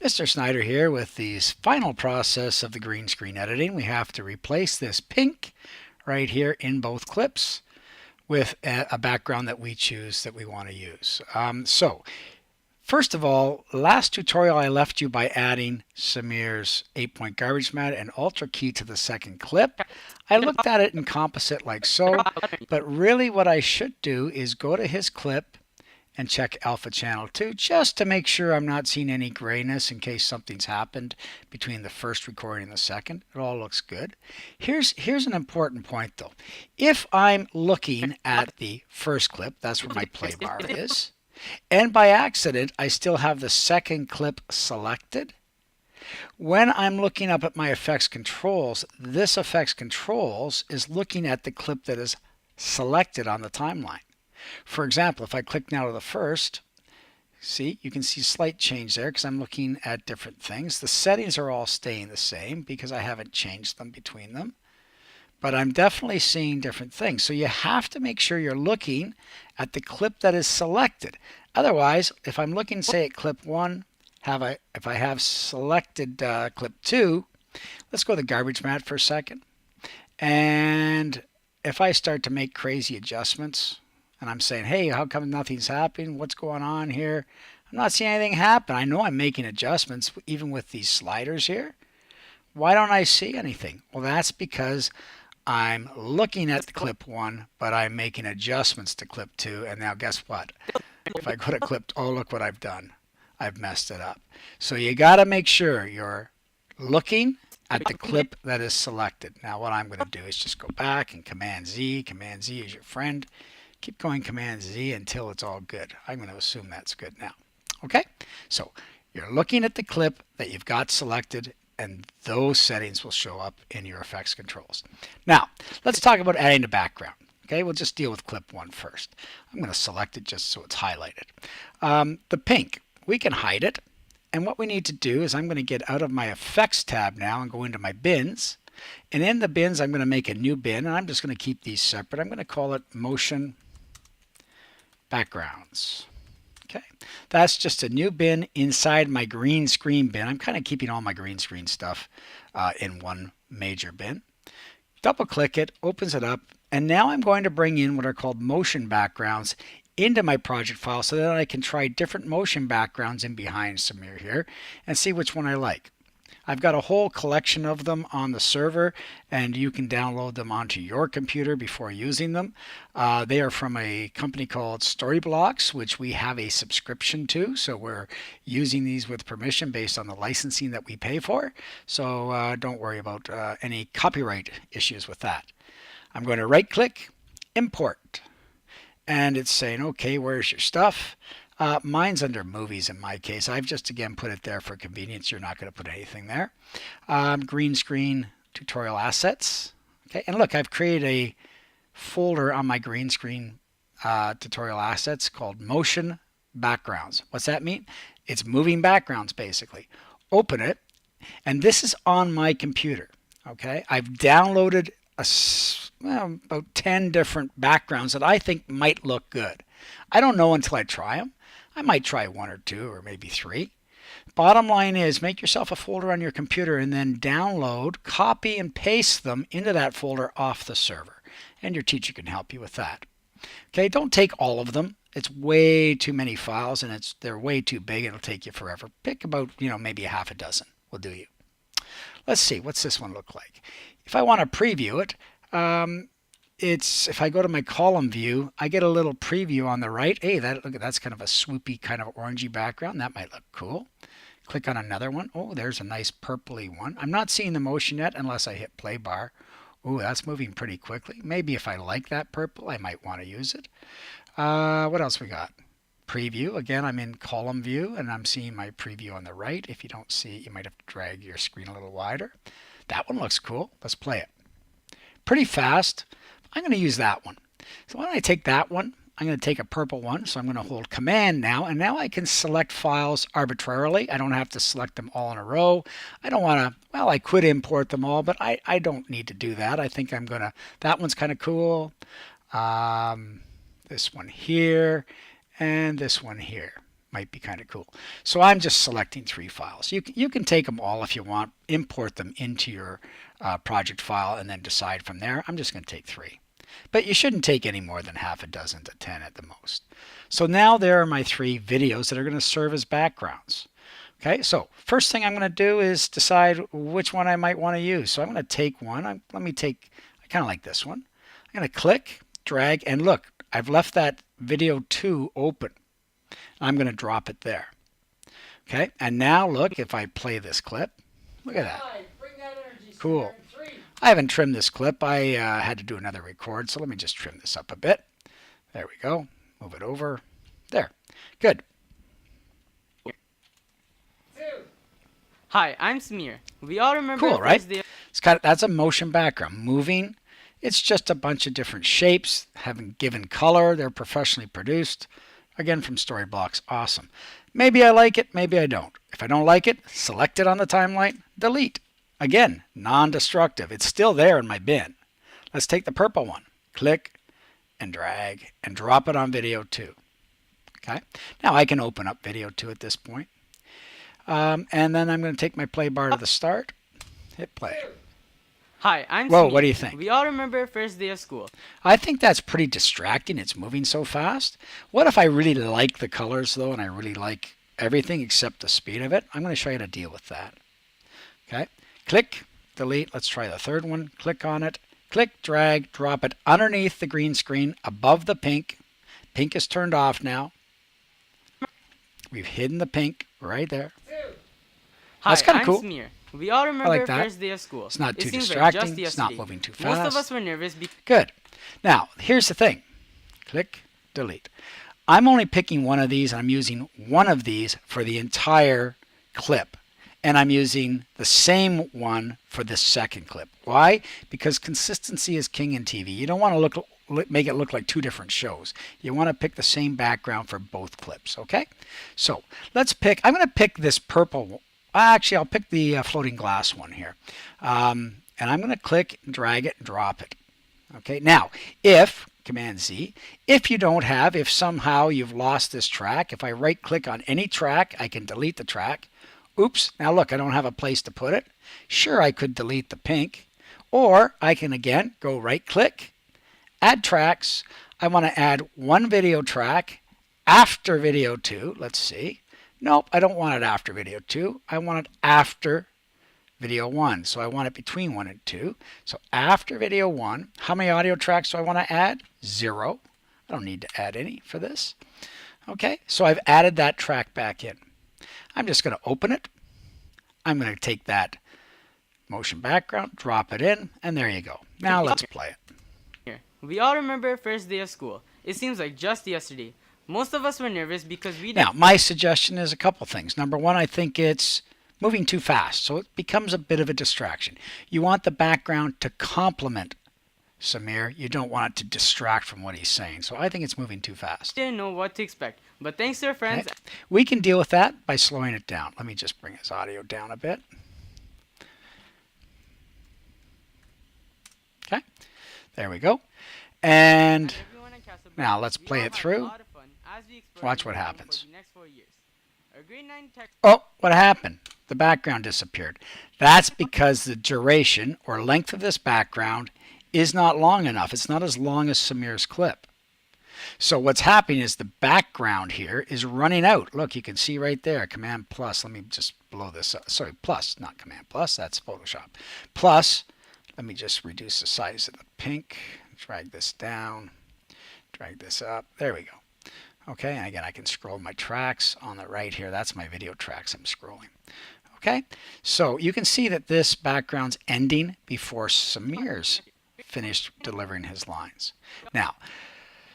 Mr. Snyder here with the final process of the green screen editing. We have to replace this pink right here in both clips with a background that we choose that we want to use. So first of all, last tutorial I left you by adding Samir's 8-point garbage mat and Ultra Key to the second clip. I looked at it in composite like so, but really what I should do is go to his clip and check alpha channel 2 just to make sure I'm not seeing any grayness in case something's happened between the first recording and the second. It all looks good. Here's an important point though. If I'm looking at the first clip, that's where my play bar is, and by accident I still have the second clip selected, when I'm looking up at my effects controls, this effects controls is looking at the clip that is selected on the timeline. For example, if I click now to the first, see, you can see a slight change there because I'm looking at different things. The settings are all staying the same because I haven't changed them between them. But I'm definitely seeing different things. So you have to make sure you're looking at the clip that is selected. Otherwise, if I'm looking, say, at clip 1, if I have selected clip 2, let's go to the garbage mat for a second. And if I start to make crazy adjustments, and I'm saying, hey, how come nothing's happening? What's going on here? I'm not seeing anything happen. I know I'm making adjustments even with these sliders here. Why don't I see anything? Well, that's because I'm looking at the clip 1, but I'm making adjustments to clip 2. And now guess what? If I go to clip, oh, look what I've done. I've messed it up. So you got to make sure you're looking at the clip that is selected. Now what I'm going to do is just go back and Command Z. Command Z is your friend. Keep going Command Z until it's all good. I'm going to assume that's good now. Okay, so you're looking at the clip that you've got selected, and those settings will show up in your effects controls. Now, let's talk about adding a background. Okay, we'll just deal with clip 1 first. I'm going to select it just so it's highlighted. The pink, we can hide it. And what we need to do is I'm going to get out of my effects tab now and go into my bins. And in the bins, I'm going to make a new bin, and I'm just going to keep these separate. I'm going to call it motion backgrounds. Okay, that's just a new bin inside my green screen bin. I'm kind of keeping all my green screen stuff in one major bin. Double click it, opens it up, and now I'm going to bring in what are called motion backgrounds into my project file so that I can try different motion backgrounds in behind Samir here and see which one I like. I've got a whole collection of them on the server, and you can download them onto your computer before using them. They are from a company called Storyblocks, which we have a subscription to, so we're using these with permission based on the licensing that we pay for. So don't worry about any copyright issues with that. I'm going to right-click, import, and it's saying, okay, where's your stuff? Mine's under movies in my case. I've just again put it there for convenience. You're not going to put anything there. Green screen tutorial assets. Okay, and look, I've created a folder on my green screen tutorial assets called motion backgrounds. What's that mean? It's moving backgrounds basically. Open it, and this is on my computer. Okay, I've downloaded about 10 different backgrounds that I think might look good. I don't know until I try them. I might try 1 or 2 or maybe 3. Bottom line is make yourself a folder on your computer and then download, copy, and paste them into that folder off the server. And your teacher can help you with that. Okay, don't take all of them. It's way too many files and they're way too big. It'll take you forever. Pick about, maybe a half a dozen will do you. Let's see, what's this one look like? If I want to preview it, if I go to my column view, I get a little preview on the right. Hey, look, that's kind of a swoopy, kind of orangey background. That might look cool. Click on another one. Oh, there's a nice purpley one. I'm not seeing the motion yet unless I hit play bar. Oh, that's moving pretty quickly. Maybe if I like that purple, I might want to use it. What else we got? Preview. Again, I'm in column view, and I'm seeing my preview on the right. If you don't see it, you might have to drag your screen a little wider. That one looks cool. Let's play it. Pretty fast. I'm going to use that one. So why don't I take that one? I'm going to take a purple one. So I'm going to hold Command now. And now I can select files arbitrarily. I don't have to select them all in a row. I don't want to, well, I could import them all, but I don't need to do that. I think I'm going to, that one's kind of cool. This one here and this one here. Might be kind of cool. So I'm just selecting 3 files. You can take them all if you want, import them into your project file, and then decide from there. I'm just going to take 3. But you shouldn't take any more than half a dozen to 10 at the most. So now there are my 3 videos that are going to serve as backgrounds. Okay, so first thing I'm going to do is decide which one I might want to use. So I'm going to take one. I kind of like this one. I'm going to click, drag, and look, I've left that video 2 open. I'm going to drop it there. Okay, and now look, if I play this clip, look at that. Cool. I haven't trimmed this clip. I had to do another record, so let me just trim this up a bit. There we go. Move it over. There. Good. Hi, I'm Samir. We all remember cool, right? That's a motion background. Moving. It's just a bunch of different shapes, having given color. They're professionally produced. Again, from Storyblocks. Awesome. Maybe I like it, maybe I don't. If I don't like it, select it on the timeline, delete. Again, non-destructive. It's still there in my bin. Let's take the purple one. Click and drag and drop it on video 2. Okay. Now I can open up video 2 at this point. And then I'm going to take my play bar to the start. Hit play. Hi, I'm Whoa, Smee. what do you think? We all remember first day of school. I think that's pretty distracting. It's moving so fast. What if I really like the colors, though, and I really like everything except the speed of it? I'm going to show you how to deal with that. Okay. Click, delete. Let's try the third one. Click on it. Click, drag, drop it underneath the green screen, above the pink. Pink is turned off now. We've hidden the pink right there. Hi, That's kind of cool. I'm Samir. We all remember like that. first day of school. It's not too seems distracting. Like just It's not yesterday. moving too fast. Most of us were nervous because Good. Now, here's the thing. Click, delete. I'm only picking one of these, and I'm using one of these for the entire clip. And I'm using the same one for the second clip. Why? Because consistency is king in TV. You don't want to make it look like 2 different shows. You want to pick the same background for both clips, okay? So let's pick, I'm going to pick this purple one. Actually, I'll pick the floating glass one here. And I'm going to click, drag it, and drop it. Okay, now, if, Command Z, if you don't have, if somehow you've lost this track, if I right click on any track, I can delete the track. Oops, now look, I don't have a place to put it. Sure, I could delete the pink. Or I can again go right click, add tracks. I want to add one video track after video 2. Let's see. Nope, I don't want it after video 2. I want it after video 1. So I want it between 1 and 2. So after video 1, how many audio tracks do I want to add? 0. I don't need to add any for this. Okay, so I've added that track back in. I'm just going to open it. I'm going to take that motion background, drop it in, and there you go. Now let's play it. we all remember first day of school. It seems like just yesterday. Most of us were nervous because we Now, my suggestion is a couple things. Number one, I think it's moving too fast, so it becomes a bit of a distraction. You want the background to complement Samir. You don't want it to distract from what he's saying. So I think it's moving too fast. didn't know what to expect. But thanks to our friends. Okay. We can deal with that by slowing it down. Let me just bring his audio down a bit. Okay, there we go. And now let's play it through. Watch what happens. Oh, what happened? The background disappeared. That's because the duration or length of this background is not long enough. It's not as long as Samir's clip. So what's happening is the background here is running out. Look, you can see right there, Command plus. Let me just blow this up. Sorry, plus, not Command plus. That's Photoshop. Plus, let me just reduce the size of the pink. Drag this down. Drag this up. There we go. Okay, and again, I can scroll my tracks on the right here. That's my video tracks I'm scrolling. Okay, so you can see that this background's ending before Samir's finished delivering his lines. Now,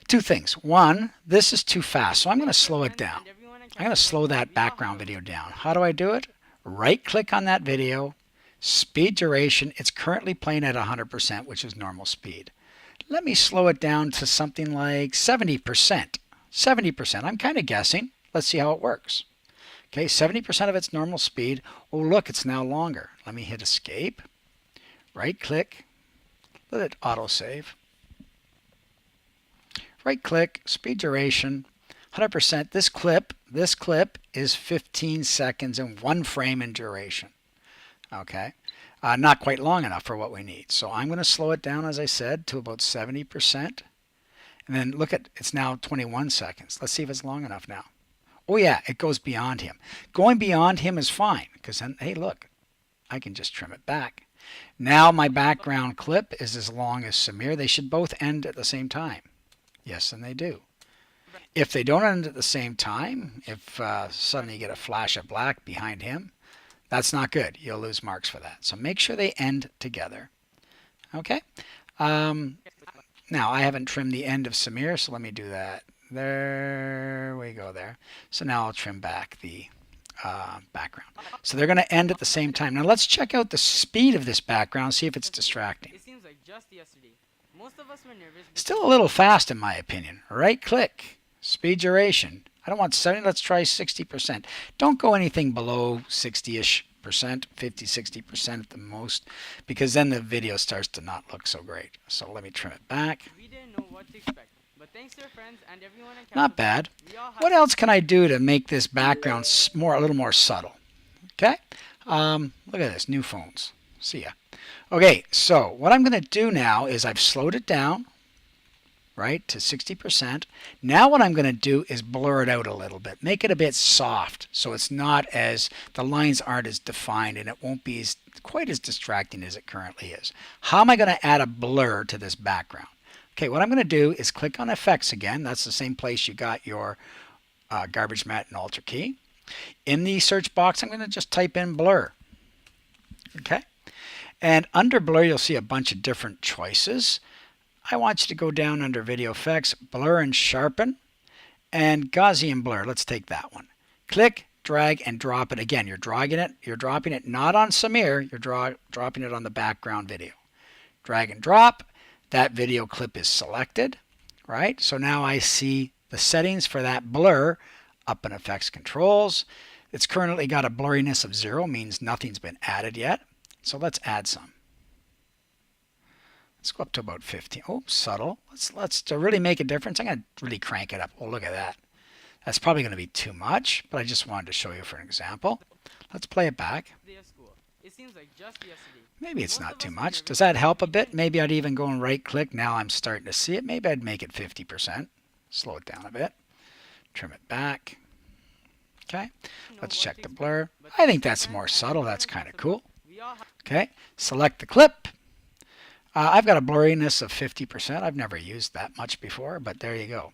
2 things. One, this is too fast, so I'm going to slow it down. I'm going to slow that background video down. How do I do it? Right-click on that video, speed duration. It's currently playing at 100%, which is normal speed. Let me slow it down to something like 70%. 70%. I'm kind of guessing. Let's see how it works. Okay, 70% of its normal speed. Oh, look, it's now longer. Let me hit escape. Right-click. Let it autosave. Right-click, speed duration, 100%. This clip is 15 seconds and 1 frame in duration. Okay. Not quite long enough for what we need. So I'm going to slow it down, as I said, to about 70%. And then look at, it's now 21 seconds. Let's see if it's long enough now. Oh yeah, it goes beyond him. Going beyond him is fine, because then, hey look, I can just trim it back. Now my background clip is as long as Samir. They should both end at the same time. Yes, and they do. If they don't end at the same time, if suddenly you get a flash of black behind him, that's not good. You'll lose marks for that. So make sure they end together. Okay. Now I haven't trimmed the end of Samir, so let me do that. There we go there. So now I'll trim back the background. So they're going to end at the same time. Now let's check out the speed of this background, see if it's distracting. It seems like just yesterday. Most of us were nervous. Still a little fast in my opinion. Right click, speed duration. I don't want 70, let's try 60%. Don't go anything below 60-ish percent, 50, 60% at the most, because then the video starts to not look so great. So let me trim it back. We didn't know what to expect. But thanks to our friends and everyone at Not bad. What else can I do to make this background a little more subtle? Okay. Look at this, new phones. See ya. Okay, so what I'm going to do now is I've slowed it down, right, to 60%. Now what I'm going to do is blur it out a little bit, make it a bit soft, so it's not as, the lines aren't as defined and it won't be quite as distracting as it currently is. How am I going to add a blur to this background? Okay, what I'm going to do is click on Effects again. That's the same place you got your Garbage Matte and Alter key. In the search box, I'm going to just type in blur. Okay, and under blur, you'll see a bunch of different choices. I want you to go down under Video Effects, Blur and Sharpen, and Gaussian Blur. Let's take that one. Click, drag, and drop it again. You're dropping it not on Samir, you're dropping it on the background video. Drag and drop. That video clip is selected, right? So now I see the settings for that blur up in Effects Controls. It's currently got a blurriness of 0, means nothing's been added yet. So let's add some. Let's go up to about 15. Oh, subtle. Let's to really make a difference, I'm going to really crank it up. Oh, look at that. That's probably going to be too much, but I just wanted to show you for an example. Let's play it back. It seems like just yesterday. Maybe it's not too much. Does that help a bit? Maybe I'd even go and right click. Now I'm starting to see it. Maybe I'd make it 50%. Slow it down a bit. Trim it back. Okay. Let's check the blur. I think that's more subtle. That's kind of cool. Okay. Select the clip. I've got a blurriness of 50%. I've never used that much before, but there you go.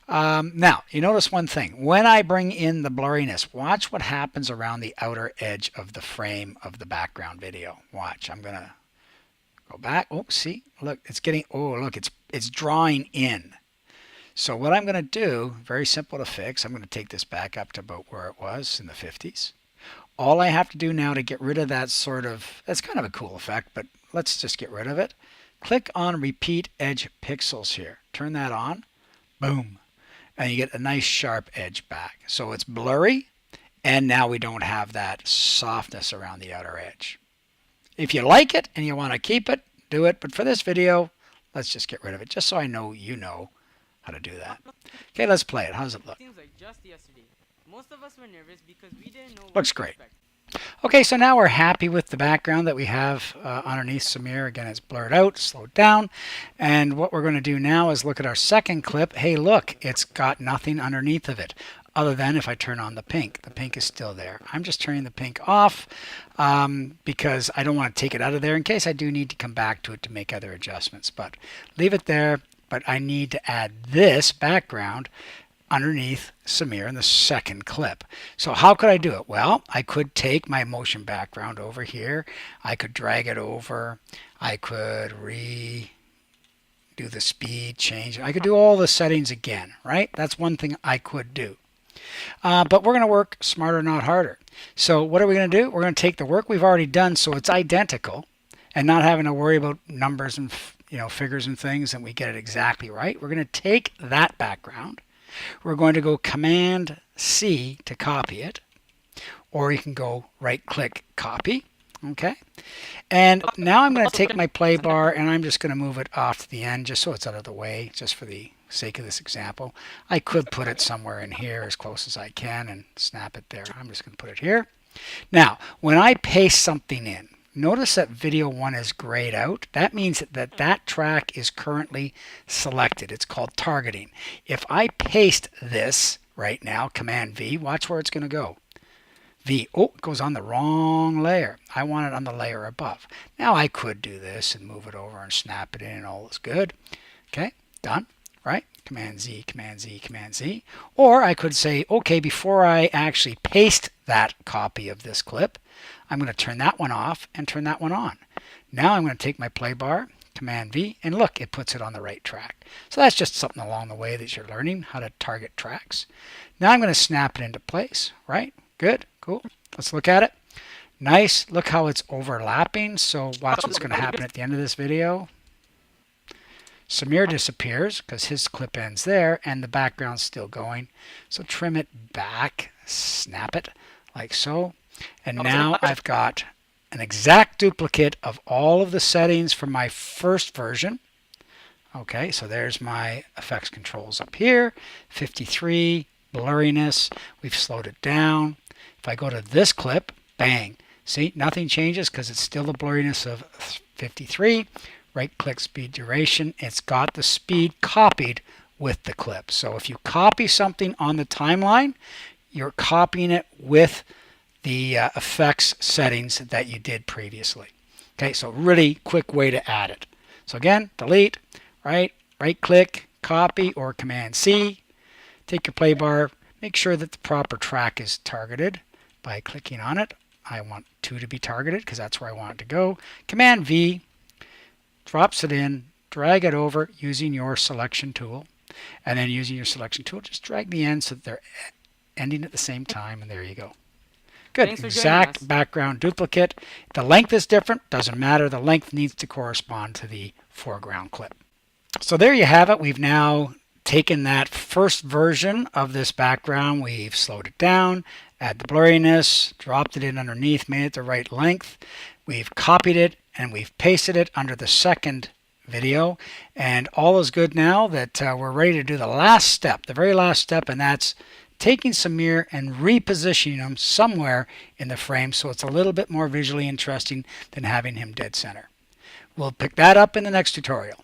Now, you notice one thing. When I bring in the blurriness, watch what happens around the outer edge of the frame of the background video. Watch. I'm going to go back. Oh, see? Look, it's getting, oh, look, it's drawing in. So what I'm going to do, very simple to fix, I'm going to take this back up to about where it was in the 50s. All I have to do now to get rid of that sort of, that's kind of a cool effect, but let's just get rid of it. Click on Repeat Edge Pixels here. Turn that on. Boom. And you get a nice sharp edge back. So it's blurry, and now we don't have that softness around the outer edge. If you like it and you want to keep it, do it. But for this video, let's just get rid of it, just so I know you know how to do that. Okay, let's play it. How does it look? Seems like just yesterday. Most of us were nervous because we didn't know. Looks great. Okay, so now we're happy with the background that we have underneath Samir. Again, it's blurred out, slowed down. And what we're going to do now is look at our second clip. Hey, look, it's got nothing underneath of it, other than if I turn on the pink. The pink is still there. I'm just turning the pink off because I don't want to take it out of there in case I do need to come back to it to make other adjustments. But leave it there. But I need to add this background underneath Samir in the second clip. So how could I do it? Well, I could take my motion background over here. I could drag it over. I could do the speed change. I could do all the settings again, right? That's one thing I could do. But we're going to work smarter, not harder. So what are we going to do? We're going to take the work we've already done so it's identical and not having to worry about numbers and figures and things, and we get it exactly right. We're going to take that background. We're going to go Command C to copy it, or you can go right click copy, Okay. And now I'm going to take my play bar and I'm just going to move it off to the end just so it's out of the way, just for the sake of this example. I could put it somewhere in here as close as I can and snap it there. I'm just going to put it here. Now, when I paste something in, notice that video 1 is grayed out. That means that track is currently selected. It's called targeting. If I paste this right now, Command V, watch where it's going to go. V, oh, it goes on the wrong layer. I want it on the layer above. Now I could do this and move it over and snap it in and all is good. Okay, done, right? Command Z, Command Z, Command Z. Or I could say, okay, before I actually paste that copy of this clip, I'm going to turn that one off and turn that one on. Now I'm going to take my play bar, Command V, and look, it puts it on the right track. So that's just something along the way that you're learning how to target tracks. Now I'm going to snap it into place, right? Good, cool. Let's look at it. Nice. Look how it's overlapping. So watch what's going to happen at the end of this video. Samir disappears because his clip ends there and the background's still going. So trim it back, snap it like so. And now I've got an exact duplicate of all of the settings from my first version. Okay, so there's my effects controls up here. 53, blurriness. We've slowed it down. If I go to this clip, bang. See, nothing changes because it's still the blurriness of 53. Right click speed duration. It's got the speed copied with the clip. So if you copy something on the timeline, you're copying it with the effects settings that you did previously. Okay, so really quick way to add it. So again, delete, right click, copy, or Command C. Take your play bar, make sure that the proper track is targeted by clicking on it. I want 2 to be targeted because that's where I want it to go. Command V drops it in, drag it over using your selection tool, and then using your selection tool, just drag the ends so that they're ending at the same time, and there you go. Good. Thanks for Exact joining us. background duplicate. The length is different, doesn't matter. The length needs to correspond to the foreground clip. So there you have it. We've now taken that first version of this background, we've slowed it down, add the blurriness, dropped it in underneath, made it the right length. We've copied it and we've pasted it under the second video, and all is good now that we're ready to do the last step, the very last step, and that's taking Samir and repositioning him somewhere in the frame so it's a little bit more visually interesting than having him dead center. We'll pick that up in the next tutorial.